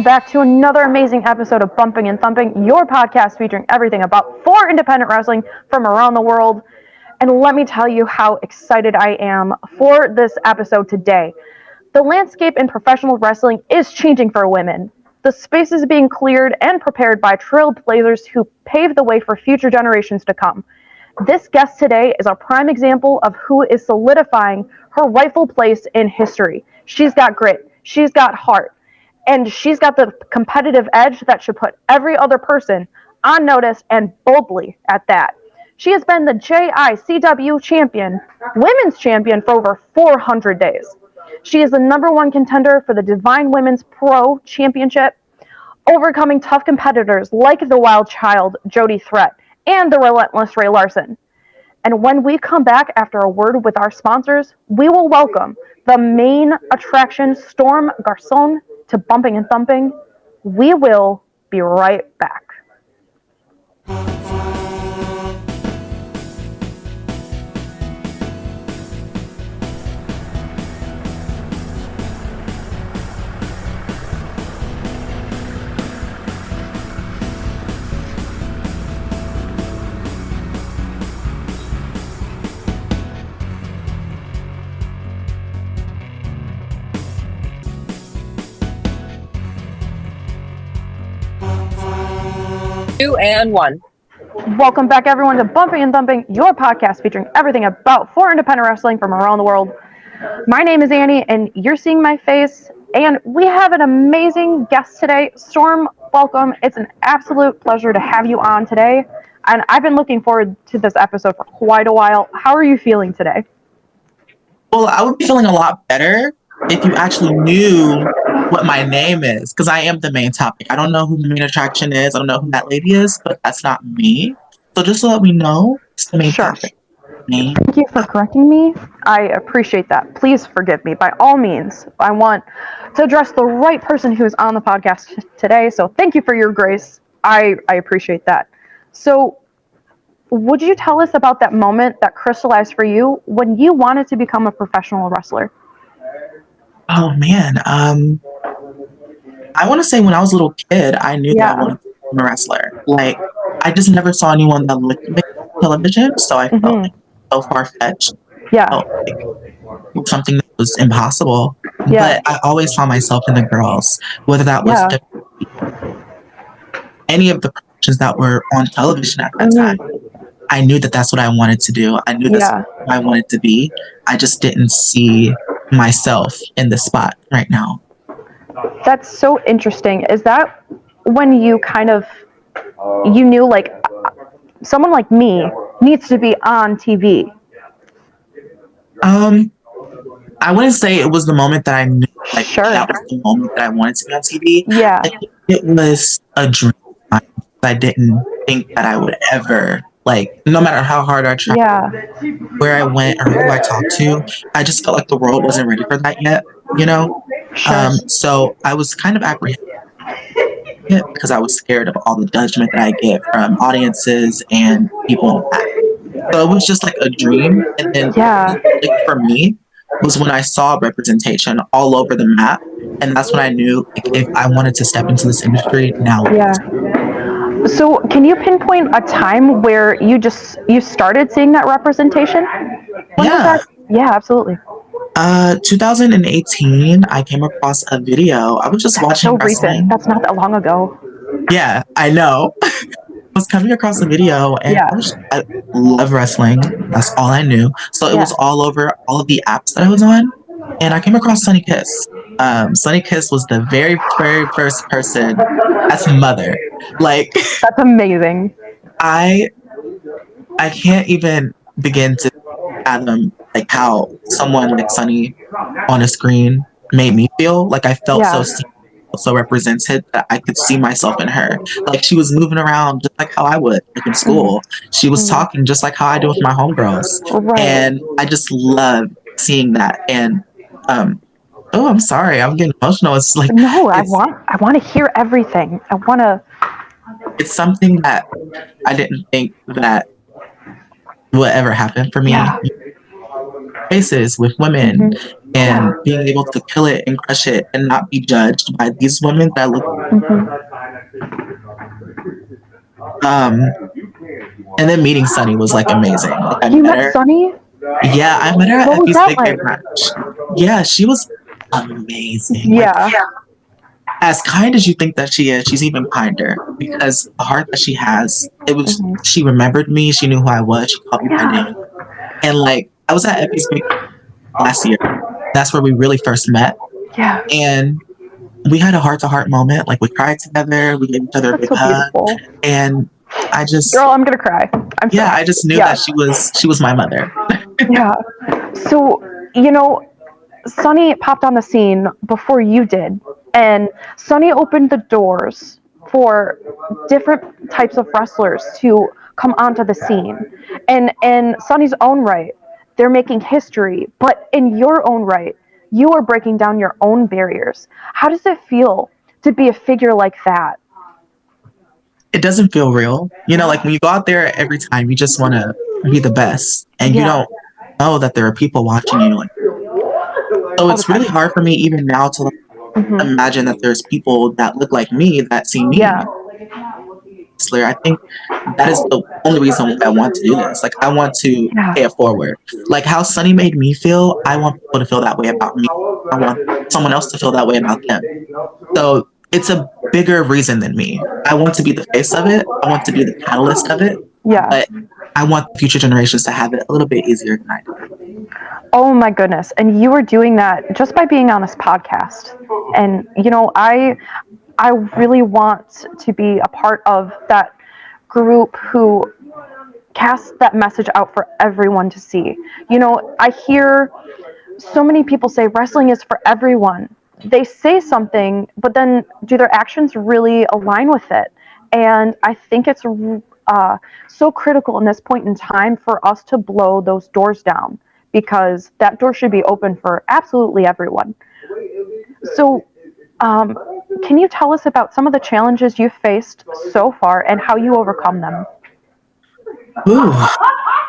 back to another amazing episode of Bumping and Thumping, your podcast featuring everything about for independent wrestling from around the world. And let me tell you how excited I am for this episode today. The landscape in professional wrestling is changing for women. The space is being cleared and prepared by trailblazers who paved the way for future generations to come. This guest today is a prime example of who is solidifying her rightful place in history. She's got grit, she's got heart, and she's got the competitive edge that should put every other person on notice, and boldly at that. She has been the JICW champion, women's champion for over 400 days. She is the number one contender for the Divine Women's Pro Championship, overcoming tough competitors like the Wild Child, Jody Threat, and the relentless Ray Larson. And when we come back after a word with our sponsors, we will welcome the main attraction, Stxrm Garcon, to Bumping and Thumping. We will be right back. Two and one. Welcome back, everyone, to Bumping and Thumping, your podcast featuring everything about for independent wrestling from around the world. My name is Annie, and you're seeing my face, and we have an amazing guest today. Stxrm, welcome. It's an absolute pleasure to have you on today, and I've been looking forward to this episode for quite a while. How are you feeling today? Well, I would be feeling a lot better if you actually knew what my name is, because I am the main topic. I don't know who the main attraction is. I don't know who that lady is, but that's not me. So just to let me know, it's the main topic. Me. Thank you for correcting me. I appreciate that. Please forgive me. By all means, I want to address the right person who is on the podcast today. So thank you for your grace. I appreciate that. So would you tell us about that moment that crystallized for you when you wanted to become a professional wrestler? Oh, man. I want to say when I was a little kid, I knew that I wanted to become a wrestler. Like, I just never saw anyone that looked like television, so I felt like so far-fetched. Yeah. Felt like something that was impossible. Yeah. But I always found myself in the girls, whether that was any of the productions that were on television at that time. I knew that that's what I wanted to do. I knew that's what I wanted to be. I just didn't see myself in the spot right now. That's so interesting. Is that when you kind of, you knew like someone like me needs to be on TV? I wouldn't say it was the moment that I knew, like that was the moment that I wanted to be on TV. Yeah. I think it was a dream. I didn't think that I would ever, like, no matter how hard I tried, where I went or who I talked to, I just felt like the world wasn't ready for that yet, you know? So I was kind of apprehensive because I was scared of all the judgment that I get from audiences and people. So it was just like a dream. And then like, for me was when I saw representation all over the map. And that's when I knew, like, if I wanted to step into this industry, now. So can you pinpoint a time where you started seeing that representation? Yeah, absolutely. 2018, I came across a video. I was just watching wrestling. Recent. That's not that long ago. Yeah, I know. I was coming across a video, and I love wrestling. That's all I knew. So it was all over all of the apps that I was on, and I came across Sunny Kiss. Sunny Kiss was the very, very first person as mother. Like, that's amazing. I can't even begin to fathom like how someone like Sunny on a screen made me feel. Like, I felt so represented that I could see myself in her. Like, she was moving around just like how I would, like in school. She was talking just like how I do with my homegirls. And I just love seeing that. And oh, I'm sorry, I'm getting emotional. It's like, no, I want to hear everything. I want to. It's something that I didn't think that would ever happen for me. Spaces with women and being able to kill it and crush it and not be judged by these women that look. Um, and then meeting Sunny was like amazing. Like I You met met her. Sunny? Yeah, I met her at What was Effie's that Big Gay like? Brunch. Yeah, she was amazing. Yeah. Like, as kind as you think that she is, she's even kinder because the heart that she has, it was, she remembered me, she knew who I was, she called me by name. And like, I was at Effie's Big last year. That's where we really first met. Yeah. And we had a heart to heart moment. Like, we cried together, we gave each other a That's big so hug. beautiful. And I just, Girl, I'm gonna cry. I'm yeah, sorry. I just knew that she was my mother. Yeah. So, you know, Sunny popped on the scene before you did, and Sunny opened the doors for different types of wrestlers to come onto the scene. And in Sunny's own right, they're making history, but in your own right, you are breaking down your own barriers. How does it feel to be a figure like that? It doesn't feel real. You know, like when you go out there every time, you just want to be the best, and you don't know that there are people watching you. Like, so it's really hard for me even now to imagine that there's people that look like me that see me. Yeah. I think that is the only reason why I want to do this. Like, I want to pay it forward. Like how Sunny made me feel, I want people to feel that way about me. I want someone else to feel that way about them. So it's a bigger reason than me. I want to be the face of it. I want to be the catalyst of it. Yeah. But I want future generations to have it a little bit easier than I do. Oh my goodness. And you were doing that just by being on this podcast. And you know, I really want to be a part of that group who casts that message out for everyone to see. You know, I hear so many people say wrestling is for everyone. They say something, but then do their actions really align with it? And I think it's so critical in this point in time for us to blow those doors down, because that door should be open for absolutely everyone. So, can you tell us about some of the challenges you've faced so far and how you overcome them? Ooh,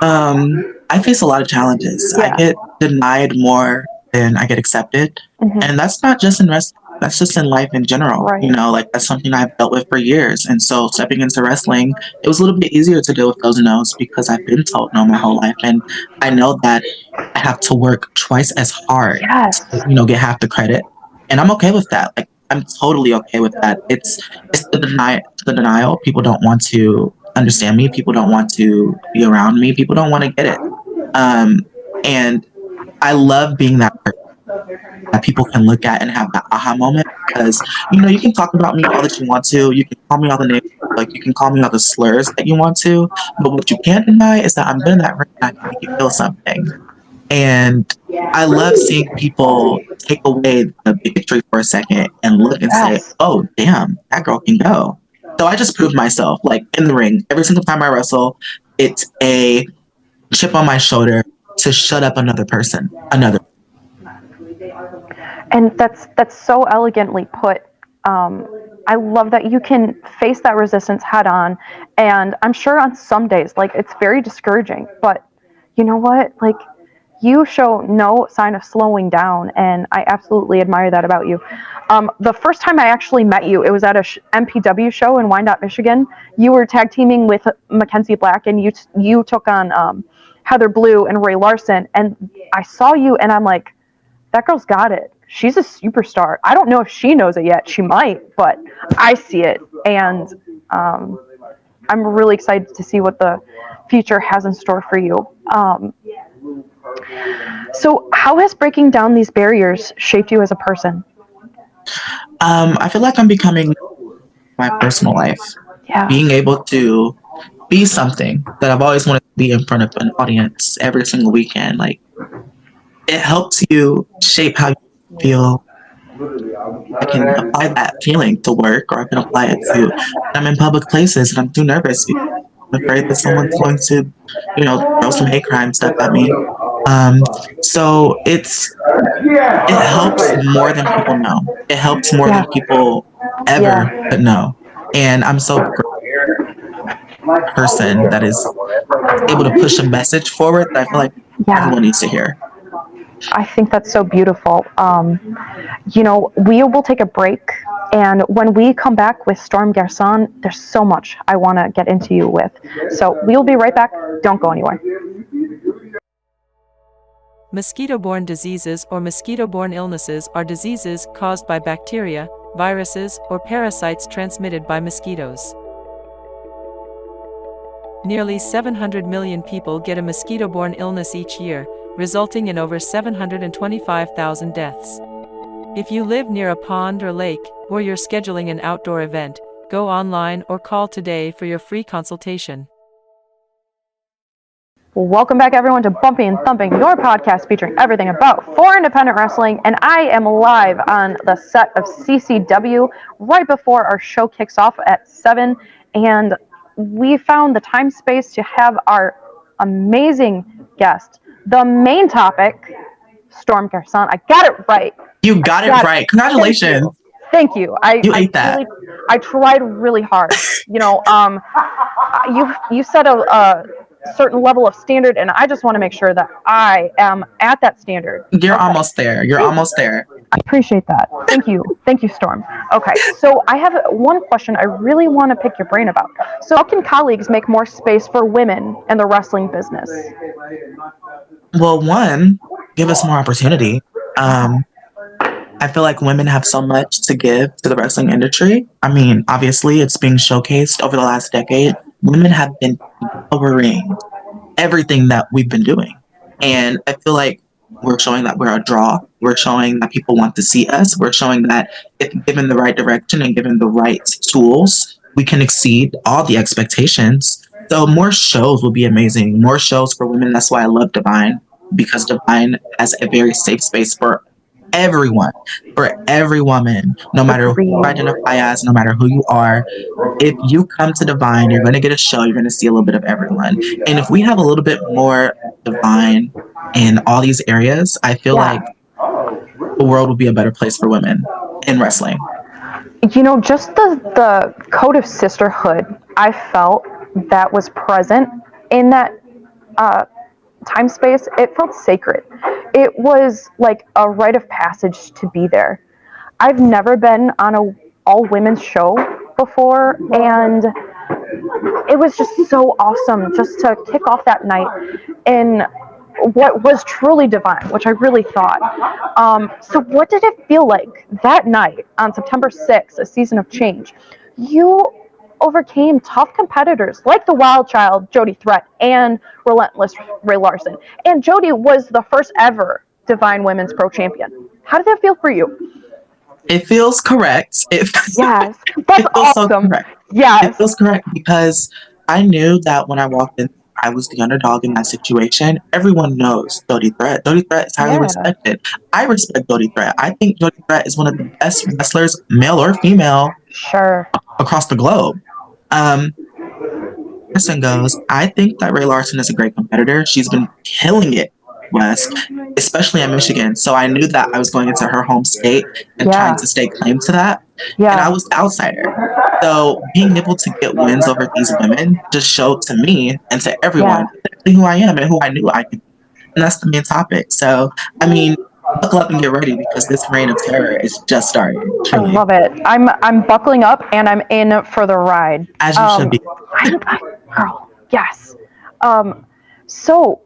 I face a lot of challenges. Yeah. I get denied more than I get accepted. And that's not just in wrestling, that's just in life in general. Right. You know, like that's something I've dealt with for years. And so stepping into wrestling, it was a little bit easier to deal with those no's because I've been told no my whole life. And I know that I have to work twice as hard to, you know, get half the credit. And I'm okay with that. Like, I'm totally okay with that. It's the denial. People don't want to understand me. People don't want to be around me. People don't want to get it. And I love being that person that people can look at and have that aha moment, because, you know, you can talk about me all that you want to. You can call me all the names, like you can call me all the slurs that you want to. But what you can't deny is that I'm good in that ring and I can make you feel something. And I love seeing people take away the bigotry for a second and look and say, oh, damn, that girl can go. So I just proved myself, like in the ring. Every single time I wrestle, it's a chip on my shoulder to shut up another person. And that's so elegantly put. I love that you can face that resistance head on. And I'm sure on some days, like, it's very discouraging. But you know what? Like, you show no sign of slowing down, and I absolutely admire that about you. The first time I actually met you, it was at a MPW show in Wyandotte, Michigan. You were tag teaming with Mackenzie Black, and you took on Heather Blue and Ray Larson. And I saw you, and I'm like, that girl's got it. She's a superstar. I don't know if she knows it yet. She might, but I see it. And I'm really excited to see what the future has in store for you. So how has breaking down these barriers shaped you as a person? I feel like I'm becoming my personal life. Yeah. Being able to be something that I've always wanted to be in front of an audience every single weekend. Like, it helps you shape how you feel. I can apply that feeling to work, or I can apply it to when I'm in public places and I'm too nervous because I'm afraid that someone's going to, you know, throw some hate crime stuff at me. So it helps more than people know. It helps more than people ever could know. And I'm so grateful for a person that is able to push a message forward that I feel like everyone needs to hear. I think that's so beautiful. We will take a break, and when we come back with Stxrm Garcon, there's so much I want to get into you with. So we will be right back. Don't go anywhere. Mosquito-borne diseases or mosquito-borne illnesses are diseases caused by bacteria, viruses, or parasites transmitted by mosquitoes. Nearly 700 million people get a mosquito-borne illness each year, resulting in over 725,000 deaths. If you live near a pond or lake, or you're scheduling an outdoor event, go online or call today for your free consultation. Welcome back, everyone, to Bumping and Thumping, your podcast featuring everything about for independent wrestling. And I am live on the set of CCW right before our show kicks off at 7. And we found the time space to have our amazing guest, the main topic, Stxrm Garcon. I got it right. You got it right. Congratulations. Thank you. You ate that. I tried really hard. You set a certain level of standard, and I just want to make sure that I am at that standard. You're almost there. You're almost there. I appreciate that. Thank you. Thank you, Stxrm. Okay, so I have one question I really want to pick your brain about. So how can colleagues make more space for women in the wrestling business? Well, one, give us more opportunity. I feel like women have so much to give to the wrestling industry. I mean, obviously, it's being showcased over the last decade. Women have been covering everything that we've been doing. And I feel like we're showing that we're a draw. We're showing that people want to see us. We're showing that if given the right direction and given the right tools, we can exceed all the expectations. So more shows will be amazing. More shows for women. That's why I love Divine, because Divine has a very safe space for everyone, for every woman, no matter who you identify as, no matter who you are. If you come to Divine, you're going to get a show, you're going to see a little bit of everyone. And if we have a little bit more Divine in all these areas, I feel like the world will be a better place for women in wrestling. Just the code of sisterhood I felt that was present in that time space, it felt sacred. It was like a rite of passage to be there. I've never been on a all-women's show before, and it was just so awesome just to kick off that night in what was truly divine, which I really thought. So what did it feel like that night on September 6th, a season of change? You overcame tough competitors like the Wild Child, Jody Threat, and Relentless Ray Larson. And Jody was the first ever Divine Women's Pro Champion. How did that feel for you? It feels correct. Yes, that's it feels awesome. So correct. Yes. It feels correct because I knew that when I walked in, I was the underdog in that situation. Everyone knows Jody Threat. Jody Threat is highly respected. I respect Jody Threat. I think Jody Threat is one of the best wrestlers, male or female, across the globe. Person goes, I think that Ray Larson is a great competitor. She's been killing it West, especially in Michigan. So I knew that I was going into her home state and trying to stake claim to that. And I was the outsider. So being able to get wins over these women just showed to me and to everyone who I am and who I knew I could be. And that's the main topic. So, I mean, buckle up and get ready because this reign of terror is just starting. Truly. I love it. I'm buckling up and I'm in for the ride. As you should be. Girl, yes. So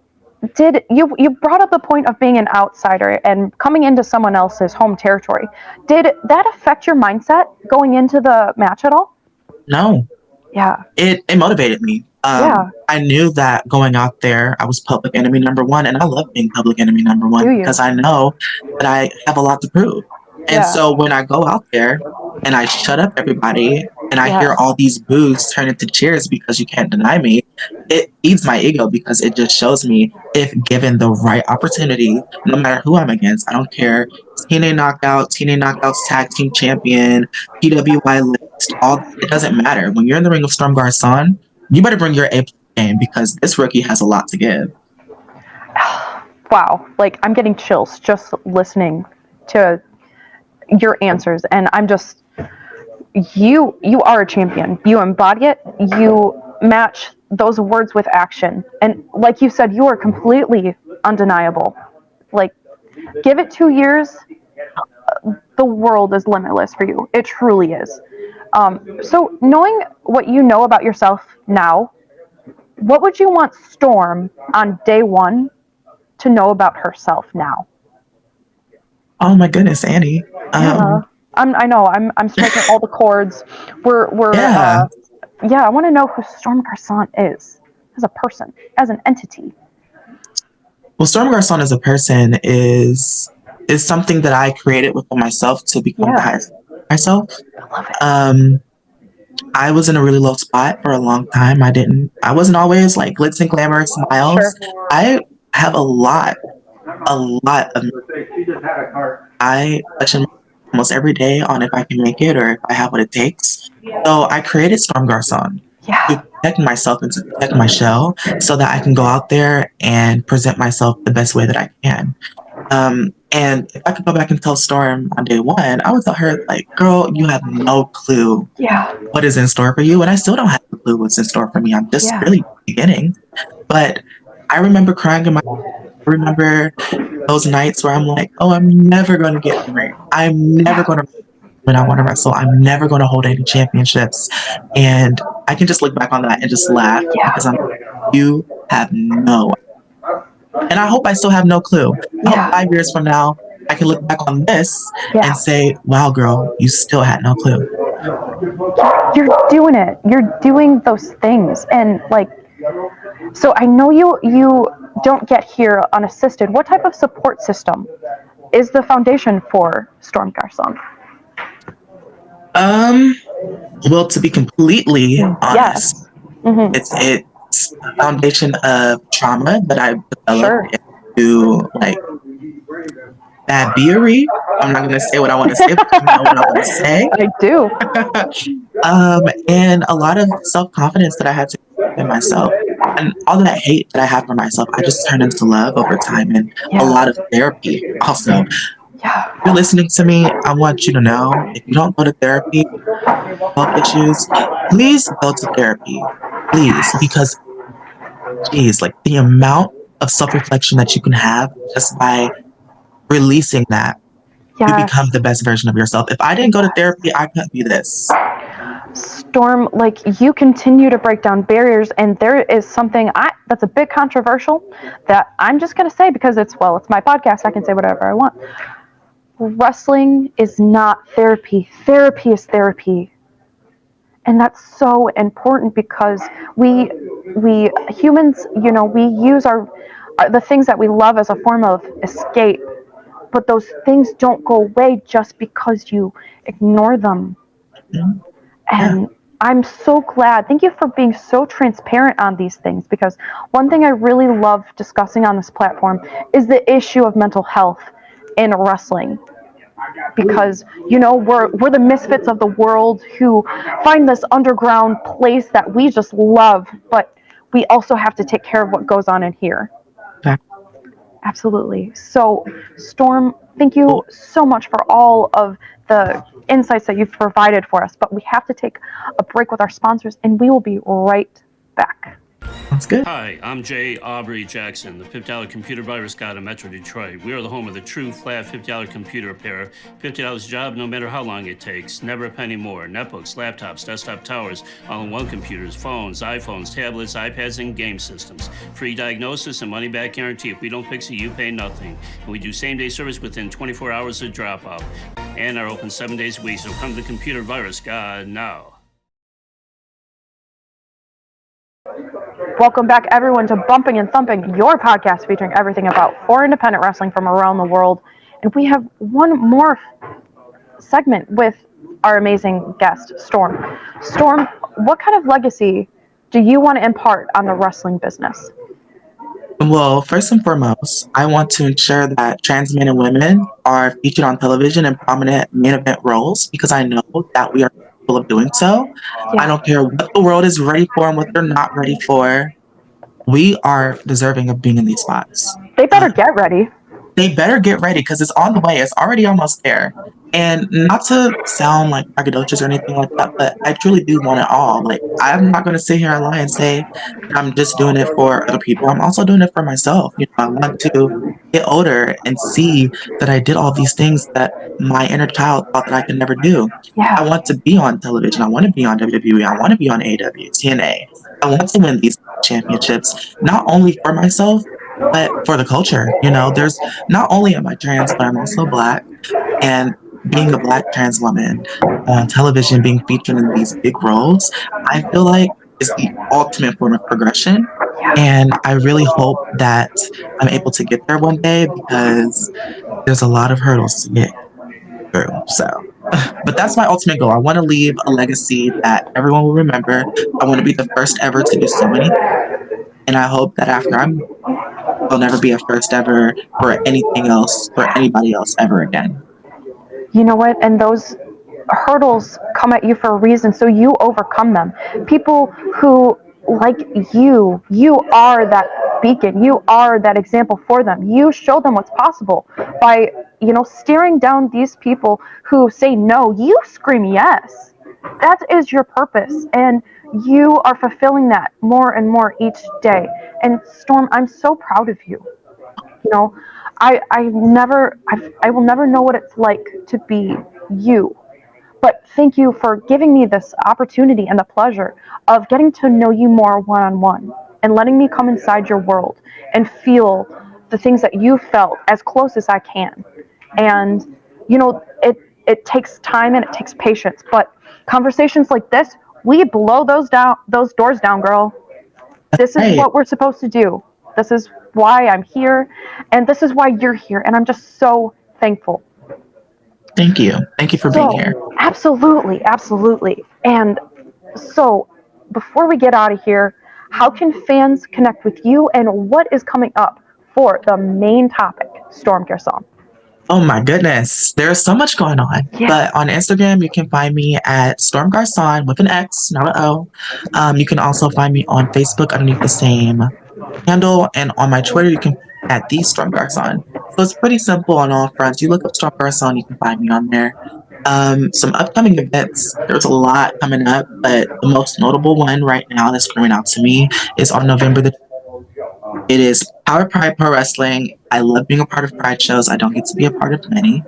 did you brought up the point of being an outsider and coming into someone else's home territory. Did that affect your mindset going into the match at all? No. Yeah. It motivated me. I knew that going out there, I was public enemy number one, and I love being public enemy number one because I know that I have a lot to prove. And so when I go out there and I shut up everybody and I hear all these boos turn into cheers because you can't deny me, it feeds my ego because it just shows me if given the right opportunity, no matter who I'm against, I don't care, TNA Knockouts Tag Team Champion, PWI list, it doesn't matter. When you're in the ring of Stxrm Garcon, you better bring your A game because this rookie has a lot to give. Wow, like I'm getting chills just listening to your answers, and I'm just you are a champion. You embody it. You match those words with action, and like you said, you are completely undeniable. Like Give it 2 years, the world is limitless for you. It truly is. So knowing what you know about yourself now, what would you want Storm on day one to know about herself now? Oh my goodness, Annie. Yeah, I know. I'm striking all the chords. Yeah. Yeah. I want to know who Storm Garcon is as a person, as an entity. Well, Stxrm Garcon as a person is something that I created within myself to become the highest myself. I love it. I was in a really low spot for a long time. I wasn't always like glitz and glamour smiles. Sure. I have a lot of, I question almost every day on if I can make it or if I have what it takes. So I created Stxrm Garcon Yeah. to protect myself and to protect my shell so that I can go out there and present myself the best way that I can. And if I could go back and tell Storm on day one, I would tell her, like, girl, you have no clue Yeah. what is in store for you. And I still don't have a clue what's in store for me. I'm just really beginning. But I remember crying in my I remember those nights where I'm like, oh, I'm never going to get married. I'm never going to when I want to wrestle. I'm never going to hold any championships. And I can just look back on that and just laugh because you have no. And I hope I still have no clue. I hope 5 years from now, I can look back on this and say, wow, girl, you still had no clue. You're doing it. You're doing those things. And like, so I know you don't get here unassisted. What type of support system is the foundation for Stxrm Garcon? Well, to be completely honest, it's a foundation of trauma that I developed into like bad beery. I'm not gonna say what I want to say, but you know what I want to say. I do. And a lot of self-confidence that I had to in myself, and all that hate that I have for myself, I just turned into love over time, and a lot of therapy also. Yeah. If you're listening to me, I want you to know, if you don't go to therapy, health issues, please go to therapy. Please, because geez, like the amount of self-reflection that you can have just by releasing that, you become the best version of yourself. If I didn't go to therapy, I couldn't be this. Storm, like you continue to break down barriers, and there is something that's a bit controversial that I'm just going to say because it's my podcast. I can say whatever I want. Wrestling is not therapy. Therapy is therapy. And that's so important because we humans, we use the things that we love as a form of escape, but those things don't go away just because you ignore them. And I'm so glad. Thank you for being so transparent on these things, because one thing I really love discussing on this platform is the issue of mental health in wrestling. Because we're the misfits of the world who find this underground place that we just love, but we also have to take care of what goes on in here. Absolutely. So, Storm, thank you so much for all of the insights that you've provided for us, but we have to take a break with our sponsors, and we will be right back. That's good. Hi, I'm Jay Aubrey Jackson, the $50 computer virus guy in Metro Detroit. We are the home of the true flat $50 computer repair. $50 job no matter how long it takes. Never a penny more. Netbooks, laptops, desktop towers, all-in-one computers, phones, iPhones, tablets, iPads, and game systems. Free diagnosis and money-back guarantee. If we don't fix it, you pay nothing. And we do same-day service within 24 hours of drop-off. And are open 7 days a week, so come to the computer virus guy now. Welcome back, everyone, to Bumping and Thumping, your podcast featuring everything about for independent wrestling from around the world. And we have one more segment with our amazing guest, Storm. Storm, what kind of legacy do you want to impart on the wrestling business? Well, first and foremost, I want to ensure that trans men and women are featured on television in prominent main event roles, because I know that we are capable of doing so. I don't care what the world is ready for and what they're not ready for. We are deserving of being in these spots. They better get ready. They better get ready, because it's on the way. It's already almost there. And not to sound like braggadocious or anything like that, but I truly do want it all. Like, I'm not going to sit here and lie and say I'm just doing it for other people. I'm also doing it for myself. I want to get older and see that I did all these things that my inner child thought that I could never do. Yeah. I want to be on television. I want to be on WWE. I want to be on AEW, TNA. I want to win these championships, not only for myself, but for the culture. You know, there's not only am I trans, but I'm also Black. And being a Black trans woman on television, being featured in these big roles, I feel like is the ultimate form of progression. And I really hope that I'm able to get there one day because there's a lot of hurdles to get through. So, but that's my ultimate goal. I want to leave a legacy that everyone will remember. I want to be the first ever to do so many. And I hope that after I'm, there'll never be a first ever for anything else, for anybody else ever again. You know what? And those hurdles come at you for a reason, so you overcome them. People who, like you are that beacon. You are that example for them. You show them what's possible by, staring down these people who say no. You scream yes. That is your purpose, and you are fulfilling that more and more each day. And Storm, I'm so proud of you. I will never know what it's like to be you. But thank you for giving me this opportunity and the pleasure of getting to know you more one-on-one and letting me come inside your world and feel the things that you felt as close as I can. And, it takes time and it takes patience, but conversations like this, we blow those doors down, girl. This is what we're supposed to do. This is why I'm here, and this is why you're here, and I'm just so thankful. Thank you. Thank you for being here. Absolutely. And so, before we get out of here, how can fans connect with you, and what is coming up for the main topic, Stxrm Garcon? Oh my goodness, there's so much going on. Yeah. But on Instagram, you can find me at Stxrm Garcon with an X, not an O. You can also find me on Facebook underneath the same handle, and on my Twitter, you can at the Stxrm Garcon. So it's pretty simple on all fronts. You look up Stxrm Garcon, you can find me on there. Some upcoming events. There's a lot coming up, but the most notable one right now that's coming out to me is on November the 12th. It is Power Pride Pro Wrestling. I love being a part of Pride shows. I don't get to be a part of many.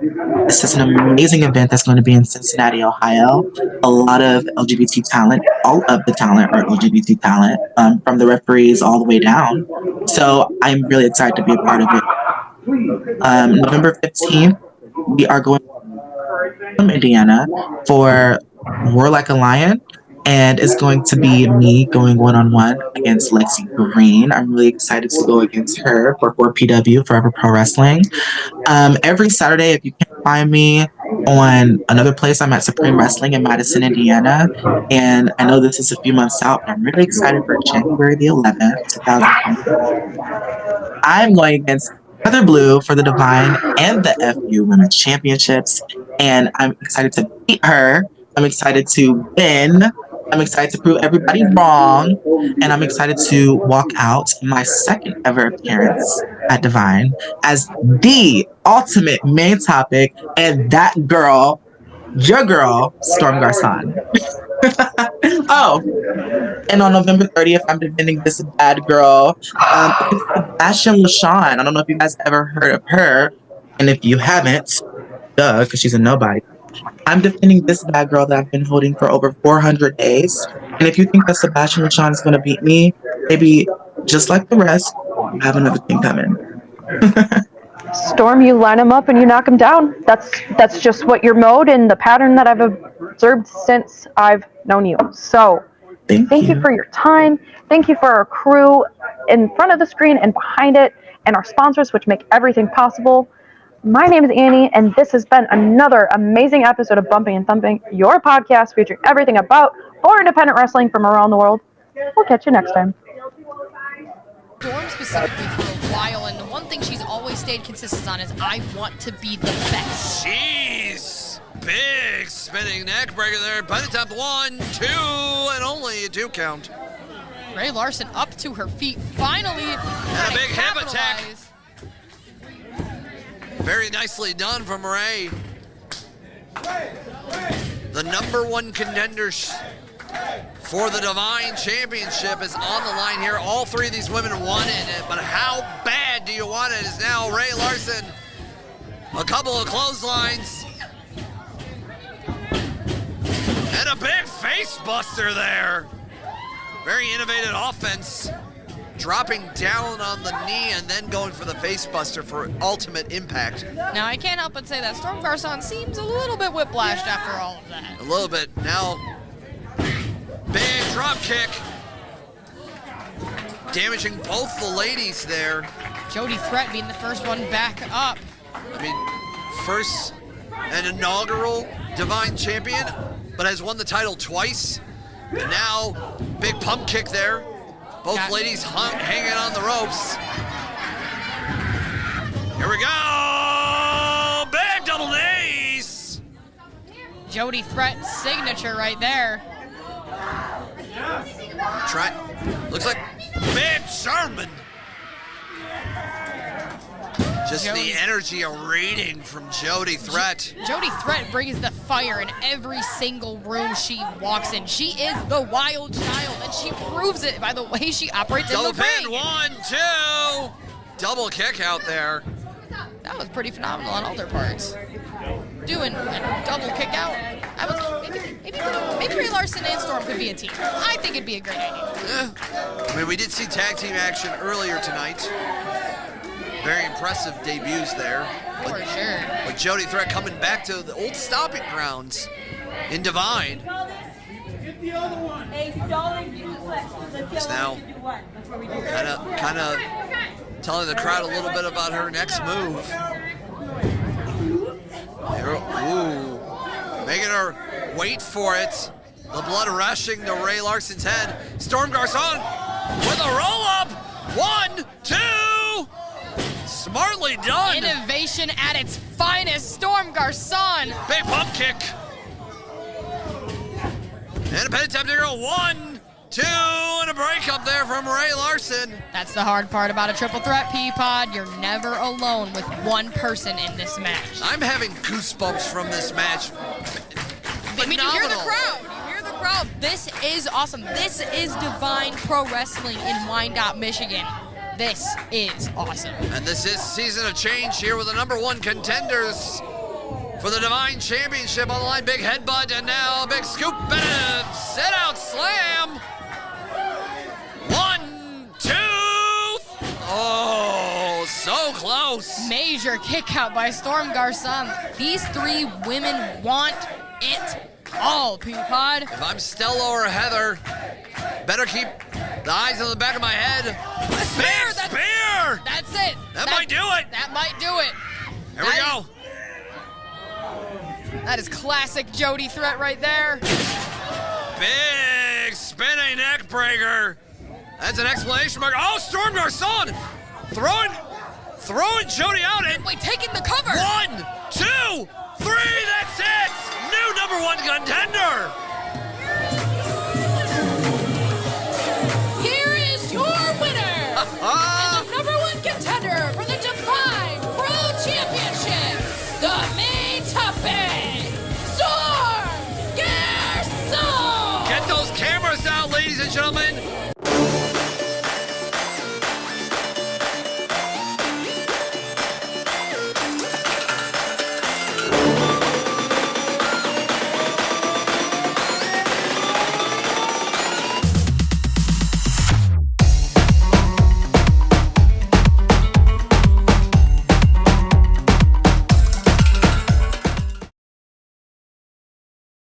This is an amazing event that's going to be in Cincinnati, Ohio. A lot of LGBT talent, all of the talent are LGBT talent, from the referees all the way down. So I'm really excited to be a part of it. November 15th, we are going to Indiana for Roar Like a Lion. And it's going to be me going one-on-one against Lexi Green. I'm really excited to go against her for PW, Forever Pro Wrestling. Every Saturday, if you can't find me on another place, I'm at Stxrm Wrestling in Madison, Indiana. And I know this is a few months out, but I'm really excited for January the 11th, 2020. I'm going against Heather Blue for the Divine and the FU Women's Championships. And I'm excited to beat her. I'm excited to win. I'm excited to prove everybody wrong, and I'm excited to walk out my second ever appearance at Divine as the ultimate main topic, and that girl, your girl, Stxrm Garcon. Oh, and on November 30th, I'm defending this bad girl. It's Sebastian LaShawn. I don't know if you guys ever heard of her, and if you haven't, duh, because she's a nobody. I'm defending this bad girl that I've been holding for over 400 days. And if you think that Sebastian LaShawn is going to beat me, maybe just like the rest, I have another thing coming. Storm, you line them up and you knock them down. That's just what your mode and the pattern that I've observed since I've known you. So thank you for your time. Thank you for our crew in front of the screen and behind it, and our sponsors, which make everything possible. My name is Annie, and this has been another amazing episode of Bumping and Thumping, your podcast featuring everything about or independent wrestling from around the world. We'll catch you next time. Storm specifically for a while, and the one thing she's always stayed consistent on is I want to be the best. Jeez. Big spinning neck breaker there. By the time 1, 2, and only a 2 count. Ray Larson up to her feet, finally. And a big hip attack. Very nicely done from Ray. The #1 contenders for the Divine Championship is on the line here. All three of these women won it, but how bad bad do you want it? Is now Ray Larson. A couple of clotheslines. And a big face buster there. Very innovative offense. Dropping down on the knee and then going for the face buster for ultimate impact. Now, I can't help but say that Stxrm Garcon seems a little bit whiplashed after all of that. A little bit. Now, big drop kick. Damaging both the ladies there. Jody Threat being the first one back up. I mean, first an inaugural Divine Champion, but has won the title twice. And now, big pump kick there. Both ladies hanging on the ropes. Here we go! Big double knees! Jody Threat's signature right there. Looks like big Sherman. Just the energy radiating from Jody Threat. Jody Threat brings the fire in every single room she walks in. She is the wild child, and she proves it by the way she operates in the ring. Double pin, 1, 2. Double kick out there. That was pretty phenomenal on all their parts. Doing a double kick out. I was maybe Ray Larson and Stxrm could be a team. I think it'd be a great idea. Yeah. I mean, we did see tag team action earlier tonight. Very impressive debuts there. For sure. But Jody Threat coming back to the old stomping grounds in Divine. It's now kind of telling the crowd a little bit about her next move. Ooh, making her wait for it. The blood rushing to Ray Larson's head. Stxrm Garcon with a roll-up. 1, 2. Smartly done. Innovation at its finest. Stxrm Garcon. Big pump kick. And a pen attempt to go. 1, 2, and a break up there from Ray Larson. That's the hard part about a triple threat, Peapod. You're never alone with one person in this match. I'm having goosebumps from this match. I mean, you hear the crowd. You hear the crowd. This is awesome. This is Divine Pro Wrestling in Wyandotte, Michigan. This is awesome. And this is Season of Change here with the #1 contenders for the Divine Championship on the line. Big headbutt and now a big scoop and a sit-out slam. 1, 2. Oh, so close. Major kick out by Stxrm Garcon. These three women want it all, Peapod. If I'm Stella or Heather, better keep the eyes on the back of my head. Spear! Spear! That's it. That might do it. That might do it. Here we go. That is classic Jody Threat right there. Big spinning neck breaker. That's an exclamation mark. Oh, Stxrm Garcon throwing Jody out and wait, taking the cover. 1, 2, 3. That's it. New #1 contender. Here is your winner and the #1 contender for the Divine Pro Championship, the main topic, Stxrm Garcon. Get those cameras out, ladies and gentlemen.